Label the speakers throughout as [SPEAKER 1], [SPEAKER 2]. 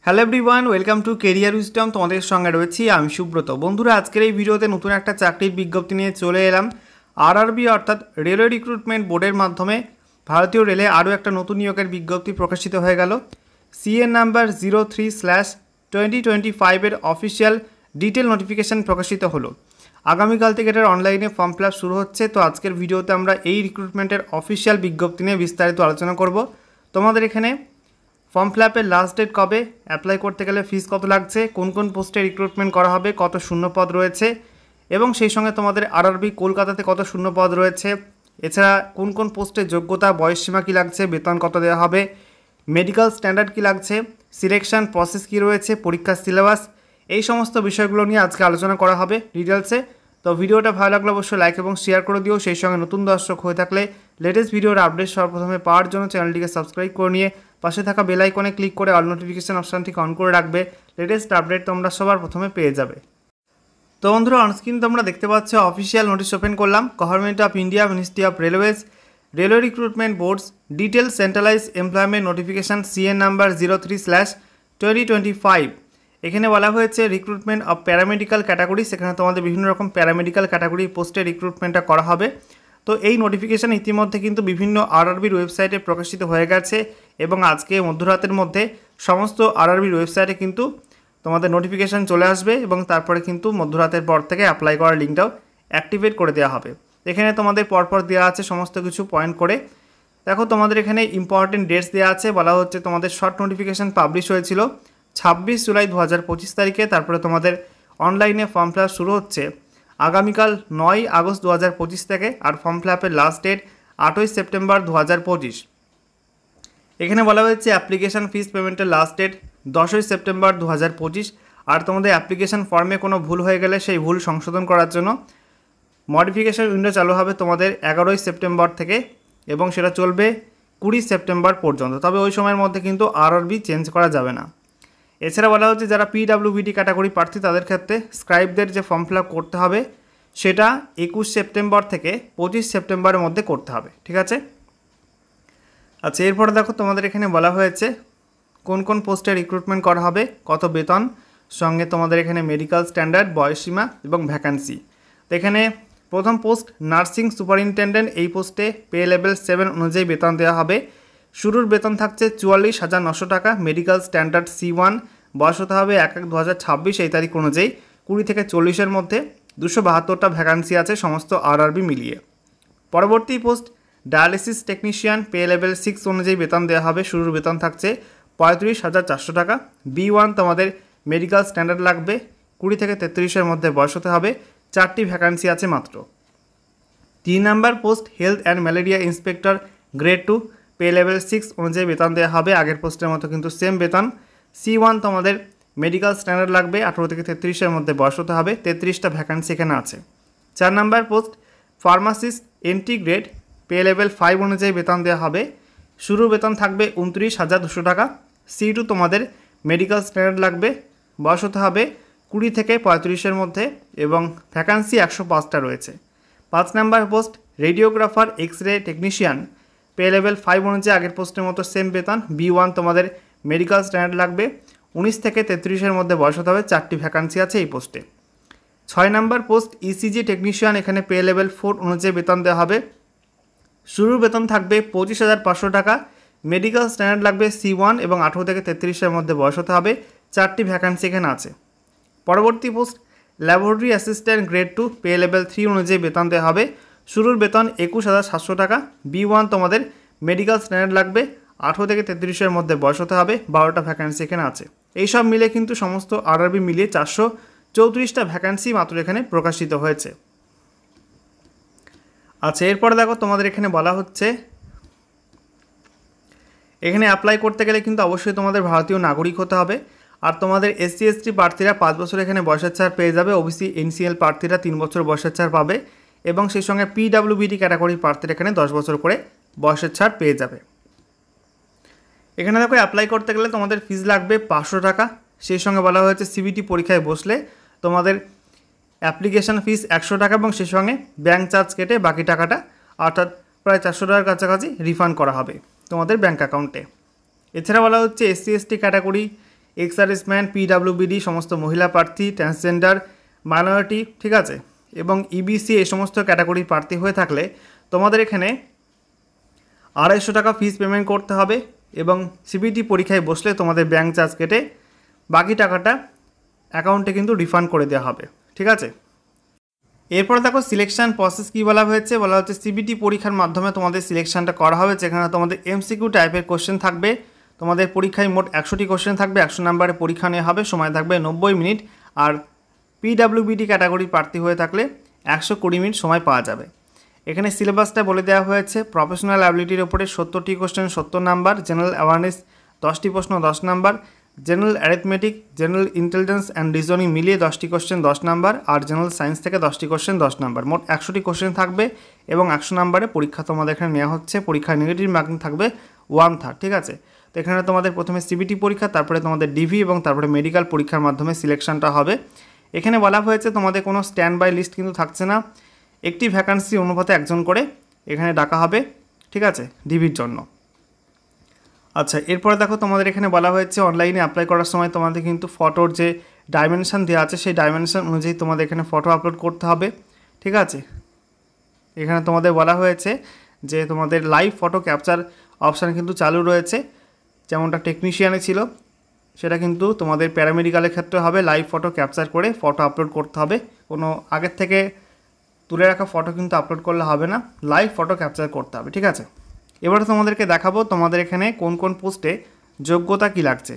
[SPEAKER 1] Hello everyone, welcome to career wisdom. তোমাদের সঙ্গে রয়েছি আমি সুব্রত। বন্ধুরা, আজকের এই ভিডিওতে নতুন একটা চাকরির বিজ্ঞপ্তি নিয়ে চলে এলাম। আরআরবি অর্থাৎ রেলওয়ে রিক্রুটমেন্ট বোর্ডের মাধ্যমে ভারতীয় রেলে আরও একটা নতুন নিয়োগের বিজ্ঞপ্তি প্রকাশিত হয়ে গেল। CN number 03/2025 official detail notification প্রকাশিত হলো। আগামীকাল থেকে এটার অনলাইনে ফর্ম ফিল আপ শুরু হচ্ছে। তো আজকের ভিডিওতে আমরা এই রিক্রুটমেন্টের অফিসিয়াল বিজ্ঞপ্তি নিয়ে বিস্তারিত আলোচনা করব। তোমাদের এখানে ফর্ম ফিল আপের লাস্ট ডেট কবে, অ্যাপ্লাই করতে গেলে ফিস কত লাগছে, কোন কোন পোস্টে রিক্রুটমেন্ট করা হবে, কত শূন্যপদ রয়েছে এবং সেই সঙ্গে তোমাদের আরআরবি কলকাতাতে কত শূন্যপদ রয়েছে, এছাড়া কোন কোন পোস্টে যোগ্যতা, বয়সসীমা কী লাগছে, বেতন কত দেওয়া হবে, মেডিকেল স্ট্যান্ডার্ড কী লাগছে, সিলেকশন প্রসেস কী রয়েছে, পরীক্ষার সিলেবাস, এই সমস্ত বিষয়গুলো নিয়ে আজকে আলোচনা করা হবে ডিটেলসে। তো ভিডিওটা ভালো লাগলে অবশ্যই লাইক এবং শেয়ার করে দিও। সেই সঙ্গে নতুন দর্শক হয়ে থাকলে লেটেস্ট ভিডিওর আপডেট সর্বপ্রথমে পাওয়ার জন্য চ্যানেলটিকে সাবস্ক্রাইব করে নিয়ে পাশে থাকা বেল আইকনে ক্লিক করে অল নোটিফিকেশন অপশানটিকে অন করে রাখবে। লেটেস্ট আপডেট তোমরা সবার প্রথমে পেয়ে যাবে। তো বন্ধুরা, অনস্ক্রিন তোমরা দেখতে পাচ্ছ অফিসিয়াল নোটিশ ওপেন করলাম। Government of India, ministry of railways, railway recruitment boards detail centralise employment notification CN number 03/2025। এখানে বলা হয়েছে রিক্রুটমেন্ট অফ প্যারামেডিক্যাল ক্যাটাগরি। সেখানে তোমাদের বিভিন্ন রকম প্যারামেডিক্যাল ক্যাটাগরি পোস্টে রিক্রুটমেন্টটা করা হবে। তো এই নোটিফিকেশান ইতিমধ্যে কিন্তু বিভিন্ন আরআরবির ওয়েবসাইটে প্রকাশিত হয়ে গেছে এবং আজকে মধ্যরাতের মধ্যে সমস্ত আরআরবির ওয়েবসাইটে কিন্তু তোমাদের নোটিফিকেশান চলে আসবে এবং তারপরে কিন্তু মধ্যরাতের পর থেকে অ্যাপ্লাই করার লিঙ্কটাও অ্যাক্টিভেট করে দেওয়া হবে। এখানে তোমাদের পরপর দেওয়া আছে সমস্ত কিছু পয়েন্ট করে। দেখো, তোমাদের এখানে ইম্পর্টেন্ট ডেটস দেওয়া আছে। বলা হচ্ছে তোমাদের শর্ট নোটিফিকেশান পাবলিশ হয়েছিল 26 জুলাই 2025 তারিখে। তারপরে তোমাদের অনলাইনে ফর্ম ফিল আপ শুরু হচ্ছে আগামীকাল 9 আগস্ট 2025 থেকে। আর ফর্ম ফিল আপের লাস্ট ডেট 8 সেপ্টেম্বর 2025। এখানে বলা হয়েছে অ্যাপ্লিকেশান ফিস পেমেন্টের লাস্ট ডেট 10 সেপ্টেম্বর 2025। আর তোমাদের অ্যাপ্লিকেশান ফর্মে কোনো ভুল হয়ে গেলে সেই ভুল সংশোধন করার জন্য মডিফিকেশান উইন্ডো চালু হবে তোমাদের 11 সেপ্টেম্বর থেকে এবং সেটা চলবে 20 সেপ্টেম্বর পর্যন্ত। তবে ওই সময়ের মধ্যে কিন্তু আরআরবি চেঞ্জ করা যাবে না। এছাড়া বলা হচ্ছে যারা পিডাব্লিউবিডি ক্যাটাগরি প্রার্থী তাদের ক্ষেত্রে স্ক্রাইবদের যে ফর্ম ফিল আপ করতে হবে সেটা 21 সেপ্টেম্বর থেকে 25 সেপ্টেম্বরের মধ্যে করতে হবে। ঠিক আছে? আচ্ছা, এরপরে দেখো তোমাদের এখানে বলা হয়েছে কোন কোন পোস্টে রিক্রুটমেন্ট করা হবে, কত বেতন, সঙ্গে তোমাদের এখানে মেডিকেল স্ট্যান্ডার্ড, বয়সসীমা এবং ভ্যাকান্সি। তো এখানে প্রথম পোস্ট নার্সিং সুপারিনটেন্ডেন্ট। এই পোস্টে পে লেভেল 7 অনুযায়ী বেতন দেওয়া হবে। শুরুর বেতন থাকছে 44,900 টাকা। Medical standard C1। বয়স হতে হবে 1/1/2026 এই তারিখ অনুযায়ী 20 থেকে 40-এর মধ্যে। 272টা ভ্যাকান্সি আছে সমস্ত আরআরবি মিলিয়ে। পরবর্তী post dialysis technician. Pay level 6 অনুযায়ী বেতন দেওয়া হবে। শুরুর বেতন থাকছে 35,400 টাকা। B1 তোমাদের মেডিকেল স্ট্যান্ডার্ড লাগবে। 20 থেকে 33-এর মধ্যে বয়স হতে হবে। 4টি ভ্যাকান্সি আছে মাত্র। 3 number post health and malaria inspector grade 2। Pay level 6 অনুযায়ী বেতন দেওয়া হবে। আগের পোস্টের মতো কিন্তু সেম বেতন। C1 তোমাদের মেডিকেল স্ট্যান্ডার্ড লাগবে। 18 থেকে 33-এর মধ্যে বয়স হতে হবে। 33টা ভ্যাকান্সি এখানে আছে। 4 number post pharmacist entry grade. Pay level 5 অনুযায়ী বেতন দেওয়া হবে। শুরুর বেতন থাকবে 29,200 টাকা। C2 তোমাদের মেডিকেল স্ট্যান্ডার্ড লাগবে। বয়স হতে হবে 20 থেকে 35-এর মধ্যে এবং ভ্যাকান্সি 105টা রয়েছে। 5 number post radiographer X ray technician. Pay level 5 অনুযায়ী আগের পোস্টের মতো সেম বেতন। B1 তোমাদের মেডিকেল স্ট্যান্ডার্ড লাগবে। 19 থেকে 33-এর মধ্যে বয়স হতে হবে। 4টি ভ্যাকান্সি আছে এই পোস্টে। 6 নাম্বার পোস্ট ইসিজি টেকনিশিয়ান। এখানে পে লেভেল 4 অনুযায়ী বেতন দেওয়া হবে। শুরুর বেতন থাকবে 25,500 টাকা। মেডিকেল স্ট্যান্ডার্ড লাগবে C1 এবং 18 থেকে 33-এর মধ্যে বয়স হতে হবে। 4টি ভ্যাকান্সি এখানে আছে। পরবর্তী post laboratory assistant grade 2। Pay level 3 অনুযায়ী বেতন দেওয়া হবে। শুরুর বেতন 21,700 টাকা। B1 তোমাদের মেডিকেল স্ট্যান্ডার্ড লাগবে। 18 থেকে 33-এর মধ্যে বয়স হতে হবে। 12টা ভ্যাকান্সি এখানে আছে। এইসব মিলে কিন্তু সমস্ত আরআরবি মিলিয়ে 434টা ভ্যাকান্সি মাত্র এখানে প্রকাশিত হয়েছে। আচ্ছা, এরপরে দেখো তোমাদের এখানে বলা হচ্ছে এখানে অ্যাপ্লাই করতে গেলে কিন্তু অবশ্যই তোমাদের ভারতীয় নাগরিক হতে হবে। আর তোমাদের SC ST প্রার্থীরা 5 বছর এখানে বয়সের ছাড় পেয়ে যাবে। ওবিসি NCL প্রার্থীরা 3 বছর বয়সের ছাড় পাবে এবং সেই সঙ্গে পিডাব্লিউবিডি ক্যাটাগরির প্রার্থীরা এখানে 10 বছর করে বয়সের ছাড় পেয়ে যাবে। এখানে দেখো অ্যাপ্লাই করতে গেলে তোমাদের ফিস লাগবে 500 টাকা। সেই সঙ্গে বলা হয়েছে সিবিটি পরীক্ষায় বসলে তোমাদের অ্যাপ্লিকেশান ফিস 100 টাকা এবং সেই সঙ্গে ব্যাঙ্ক চার্জ কেটে বাকি টাকাটা অর্থাৎ প্রায় 400 টাকার কাছাকাছি রিফান্ড করা হবে তোমাদের ব্যাঙ্ক অ্যাকাউন্টে। এছাড়া বলা হচ্ছে SC ST category ex serviceman, PWBD, সমস্ত মহিলা প্রার্থী, ট্রান্সজেন্ডার, মাইনরিটি, ঠিক আছে, এবং ইবিসি এই সমস্ত ক্যাটাগরির প্রার্থী হয়ে থাকলে তোমাদের এখানে 250 টাকা ফিস পেমেন্ট করতে হবে এবং সিবিটি পরীক্ষায় বসলে তোমাদের ব্যাঙ্ক চার্জ কেটে বাকি টাকাটা অ্যাকাউন্টে কিন্তু রিফান্ড করে দেওয়া হবে, ঠিক আছে। এরপরে দেখো সিলেকশন প্রসেস কী বলা হচ্ছে সিবিটি পরীক্ষার মাধ্যমে তোমাদের সিলেকশনটা করা হবে, যেখানে তোমাদের এমসিকিউ টাইপের কোশ্চেন থাকবে। তোমাদের পরীক্ষায় মোট 100টি কোশ্চেন থাকবে, 100 নম্বরের পরীক্ষা নেওয়া হবে, সময় থাকবে 90 মিনিট। আর পিডাব্লিউবিডি ক্যাটাগরির প্রার্থী হয়ে থাকলে 120 মিনিট সময় পাওয়া যাবে। এখানে সিলেবাসটা বলে দেওয়া হয়েছে, প্রফেশনাল অ্যাবিলিটির ওপরে 70টি কোশ্চেন 70 নাম্বার, জেনারেল অ্যাওয়ারনেস 10টি প্রশ্ন 10 number, general arithmetic, general intelligence and reasoning মিলিয়ে 10টি কোশ্চেন 10 নাম্বার, আর জেনারেল সায়েন্স থেকে 10টি কোশ্চেন 10 নাম্বার, মোট 100টি কোশ্চেন থাকবে এবং 100 নাম্বারে পরীক্ষা তোমাদের এখানে নেওয়া হচ্ছে। পরীক্ষায় নেগেটিভ মার্কিং থাকবে 1/3, ঠিক আছে। তো এখানে তোমাদের প্রথমে সিবিটি পরীক্ষা, তারপরে তোমাদের ডিভি এবং তারপরে মেডিকেল পরীক্ষার মাধ্যমে সিলেকশনটা হবে। এখানে বলা হয়েছে তোমাদের কোনো স্ট্যান্ড বাই লিস্ট কিন্তু থাকছে না, একটি ভ্যাকান্সি অনুপাতে একজন করে এখানে ডাকা হবে, ঠিক আছে, ডিভির জন্য। আচ্ছা, এরপরে দেখো তোমাদের এখানে বলা হয়েছে অনলাইনে অ্যাপ্লাই করার সময় তোমাদের কিন্তু ফটোর যে ডাইমেনশন দেওয়া আছে সেই ডাইমেনশন অনুযায়ী তোমাদের এখানে ফটো আপলোড করতে হবে, ঠিক আছে। এখানে তোমাদের বলা হয়েছে যে তোমাদের লাইভ ফটো ক্যাপচার অপশান কিন্তু চালু রয়েছে, যেমনটা টেকনিশিয়ানে ছিল সেটা কিন্তু তোমাদের প্যারামেডিক্যালের ক্ষেত্রে হবে। লাইভ ফটো ক্যাপচার করে ফটো আপলোড করতে হবে, কোনো আগের থেকে তুলে রাখা ফটো কিন্তু আপলোড করলে হবে না, লাইভ ফটো ক্যাপচার করতে হবে, ঠিক আছে। এবারে তোমাদেরকে দেখাবো তোমাদের এখানে কোন কোন পোস্টে যোগ্যতা কী লাগছে।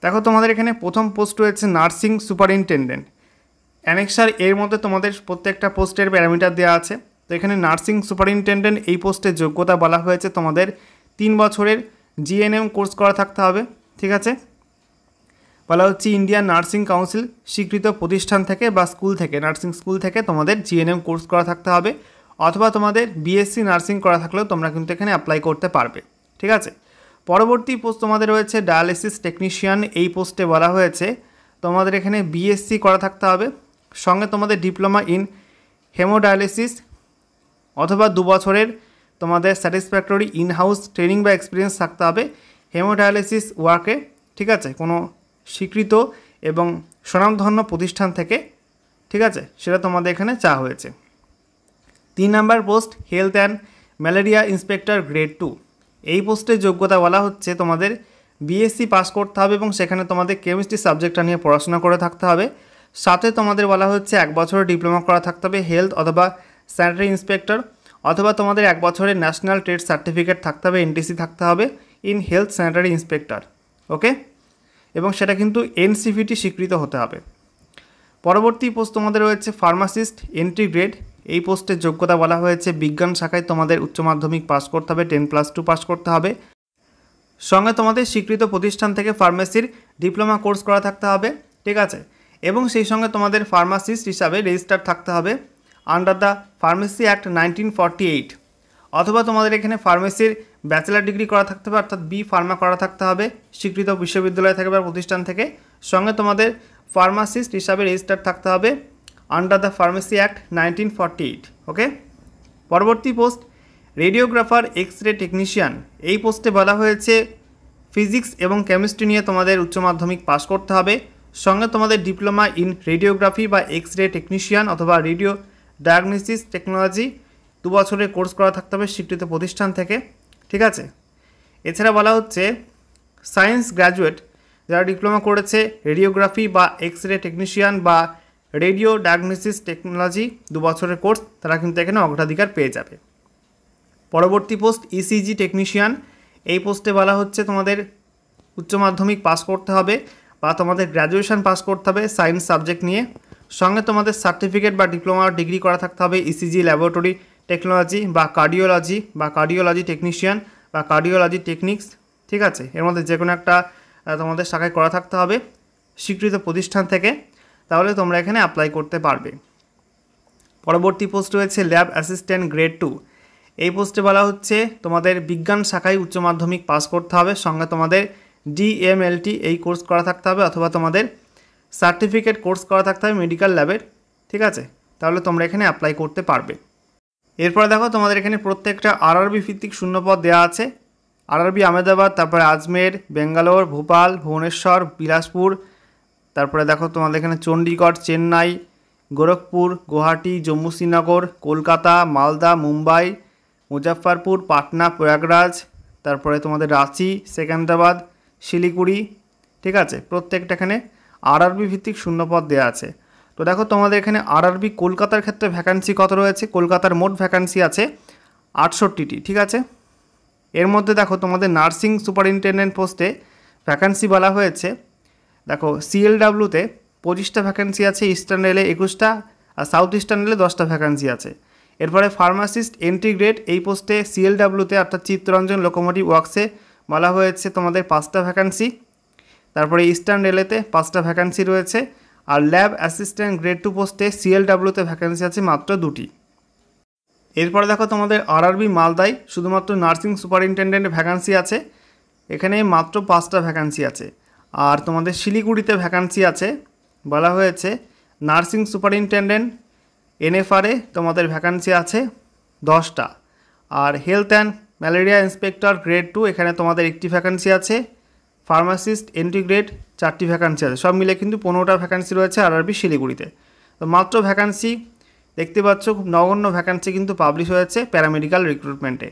[SPEAKER 1] দেখো তোমাদের এখানে প্রথম পোস্ট রয়েছে নার্সিং সুপারিনটেন্ডেন্ট। অ্যানেক্সার এর মধ্যে তোমাদের প্রত্যেকটা পোস্টের প্যারামিটার দেওয়া আছে। তো এখানে নার্সিং সুপারিনটেন্ডেন্ট এই পোস্টের যোগ্যতা বলা হয়েছে তোমাদের 3 বছরের জিএনএম কোর্স করা থাকতে হবে, ঠিক আছে। বলা হচ্ছে ইন্ডিয়ান নার্সিং কাউন্সিল স্বীকৃত প্রতিষ্ঠান থেকে বা স্কুল থেকে, নার্সিং স্কুল থেকে তোমাদের জিএনএম কোর্স করা থাকতে হবে, অথবা তোমাদের বিএসসি নার্সিং করা থাকলেও তোমরা কিন্তু এখানে অ্যাপ্লাই করতে পারবে, ঠিক আছে। পরবর্তী পোস্ট তোমাদের রয়েছে ডায়ালিসিস টেকনিশিয়ান। এই পোস্টে বলা হয়েছে তোমাদের এখানে বিএসসি করা থাকতে হবে, সঙ্গে তোমাদের ডিপ্লোমা ইন হেমোডায়ালিসিস অথবা 2 বছরের তোমাদের স্যাটিসফ্যাক্টরি ইন হাউস ট্রেনিং বা এক্সপিরিয়েন্স থাকতে হবে হেমোডায়ালিসিস ওয়ার্কে, ঠিক আছে, কোনো স্বীকৃত এবং স্বনামধন্য প্রতিষ্ঠান থেকে, ঠিক আছে, সেটা তোমাদের এখানে চাওয়া হয়েছে। 3 নম্বর post health and malaria inspector grade 2। এই পোস্টের যোগ্যতা বলা হচ্ছে তোমাদের বিএসসি পাস করতে হবে এবং সেখানে তোমাদের কেমিস্ট্রি সাবজেক্টটা নিয়ে পড়াশোনা করে থাকতে হবে, সাথে তোমাদের বলা হচ্ছে 1 বছরের ডিপ্লোমা করা থাকতে হবে হেলথ অথবা স্যানিটারি ইন্সপেক্টর, অথবা তোমাদের 1 বছরের ন্যাশনাল ট্রেড সার্টিফিকেট থাকতে হবে, এনটিসি থাকতে হবে ইন হেলথ স্যানিটারি ইন্সপেক্টর, ওকে, এবং সেটা কিন্তু এনসিভিটি স্বীকৃত হতে হবে। পরবর্তী পোস্ট তোমাদের রয়েছে ফার্মাসিস্ট এন্ট্রি গ্রেড। এই পোস্টের যোগ্যতা বলা হয়েছে বিজ্ঞান শাখায় তোমাদের উচ্চ মাধ্যমিক পাস করতে হবে, 10+2 পাস করতে হবে, সঙ্গে তোমাদের স্বীকৃত প্রতিষ্ঠান থেকে ফার্মেসির ডিপ্লোমা কোর্স করা থাকতে হবে, ঠিক আছে, এবং সেই সঙ্গে তোমাদের ফার্মাসিস্ট হিসাবে রেজিস্টার থাকতে হবে আন্ডার দ্য ফার্মেসি অ্যাক্ট 1948, অথবা তোমাদের এখানে ফার্মেসির ব্যাচেলার ডিগ্রি করা থাকতে হবে, অর্থাৎ বি ফার্মা করা থাকতে হবে স্বীকৃত বিশ্ববিদ্যালয় থেকে বা প্রতিষ্ঠান থেকে, সঙ্গে তোমাদের ফার্মাসিস্ট হিসাবে রেজিস্টার থাকতে হবে আন্ডার দ্য ফার্মেসি অ্যাক্ট 1948, ওকে। পরবর্তী post radiographer X ray technician. এই পোস্টে বলা হয়েছে ফিজিক্স এবং কেমিস্ট্রি নিয়ে তোমাদের উচ্চ মাধ্যমিক পাস করতে হবে, সঙ্গে তোমাদের ডিপ্লোমা ইন রেডিওগ্রাফি বা এক্স রে টেকনিশিয়ান অথবা রেডিও ডায়াগনোসিস টেকনোলজি 2 বছরের কোর্স করা থাকতে হবে স্বীকৃত প্রতিষ্ঠান থেকে, ঠিক আছে। এছাড়া বলা হচ্ছে সায়েন্স গ্র্যাজুয়েট যারা ডিপ্লোমা করেছে রেডিওগ্রাফি বা এক্স রে টেকনিশিয়ান বা রেডিও ডায়াগনোসিস টেকনোলজি 2 বছরের কোর্স, তারা কিন্তু এখানে অগ্রাধিকার পেয়ে যাবে। পরবর্তী পোস্ট ইসিজি টেকনিশিয়ান। এই পোস্টে বলা হচ্ছে তোমাদের উচ্চ মাধ্যমিক পাস করতে হবে বা তোমাদের গ্র্যাজুয়েশন পাস করতে হবে সায়েন্স সাবজেক্ট নিয়ে, সঙ্গে তোমাদের সার্টিফিকেট বা ডিপ্লোমা ডিগ্রি করা থাকতে হবে ইসিজি ল্যাবরেটরি টেকনোলজি বা কার্ডিওলজি টেকনিশিয়ান বা কার্ডিওলজি টেকনিক্স, ঠিক আছে, এর মধ্যে যে কোনো একটা তোমাদের শাখায় করা থাকতে হবে স্বীকৃত প্রতিষ্ঠান থেকে, তাহলে তোমরা এখানে অ্যাপ্লাই করতে পারবে। পরবর্তী পোস্ট রয়েছে ল্যাব অ্যাসিস্ট্যান্ট গ্রেড 2। এই পোস্টে বলা হচ্ছে তোমাদের বিজ্ঞান শাখায় উচ্চ মাধ্যমিক পাস করতে হবে, সঙ্গে তোমাদের ডিএমএলটি এই কোর্স করা থাকতে হবে, অথবা তোমাদের সার্টিফিকেট কোর্স করা থাকতে হবে মেডিকেল ল্যাবের, ঠিক আছে, তাহলে তোমরা এখানে অ্যাপ্লাই করতে পারবে। এরপরে দেখো তোমাদের এখানে প্রত্যেকটা আরআরবি ভিত্তিক শূন্যপদ দেওয়া আছে, আরআরবি আহমেদাবাদ, তারপরে আজমের, বেঙ্গালোর, ভোপাল, ভুবনেশ্বর, বিলাসপুর, তারপরে দেখো তোমাদের এখানে চণ্ডীগড়, চেন্নাই, গোরখপুর, গুয়াহাটি, জম্মু শ্রীনগর, কলকাতা, মালদা, মুম্বাই, মুজাফফরপুর, পাটনা, প্রয়াগরাজ, তারপরে তোমাদের রাঁচি, সেকেন্দ্রাবাদ, শিলিগুড়ি। ঠিক আছে, প্রত্যেকটা এখানে আরআরবি ভিত্তিক শূন্যপদ দেওয়া আছে। তো দেখো তোমাদের এখানে আরআরবি কলকাতার ক্ষেত্রে ভ্যাকান্সি কত রয়েছে, কলকাতার মোট ভ্যাকান্সি আছে 68টি। ঠিক আছে, এর মধ্যে দেখো তোমাদের নার্সিং সুপারিনটেন্ডেন্ট পোস্টে ভ্যাকান্সি বলা হয়েছে, দেখো সিএলডাব্লিউতে 25টা ভ্যাকান্সি আছে, ইস্টার্ন রেলে 21টা, আর সাউথ ইস্টার্ন রেলে 10টা ভ্যাকান্সি আছে। এরপরে ফার্মাসিস্ট এন্ট্রি গ্রেড এই পোস্টে সিএলডাব্লিউতে অর্থাৎ চিত্তরঞ্জন লোকোমোটিভ ওয়ার্কসে বলা হয়েছে তোমাদের 5টা ভ্যাকান্সি। তারপরে ইস্টার্ন রেলেতে 5টা ভ্যাকান্সি রয়েছে, আর ল্যাব অ্যাসিস্ট্যান্ট গ্রেড 2 পোস্টে সিএলডাব্লিউতে ভ্যাকান্সি আছে মাত্র 2টি। এরপরে দেখো তোমাদের আরআরবি মালদায় শুধুমাত্র নার্সিং সুপারিনটেন্ডেন্টের ভ্যাকান্সি আছে, এখানে মাত্র 5টা ভ্যাকান্সি আছে। আর তোমাদের শিলিগুড়িতে ভ্যাকান্সি আছে, বলা হয়েছে নার্সিং সুপারিনটেন্ডেন্ট এনএফআরে তোমাদের ভ্যাকান্সি আছে 10টা। আর health and malaria inspector grade 2 এখানে তোমাদের 1টি ভ্যাকান্সি আছে। ফার্মাসিস্ট এন্ট্রি গ্রেড 4টি ভ্যাকান্সি আছে, সব মিলে কিন্তু 15টা ভ্যাকান্সি রয়েছে আরআরবি শিলিগুড়িতে। তো মাত্র ভ্যাকান্সি দেখতে পাচ্ছ, খুব নগণ্য ভ্যাকান্সি কিন্তু পাবলিশ হয়েছে প্যারামেডিক্যাল রিক্রুটমেন্টে।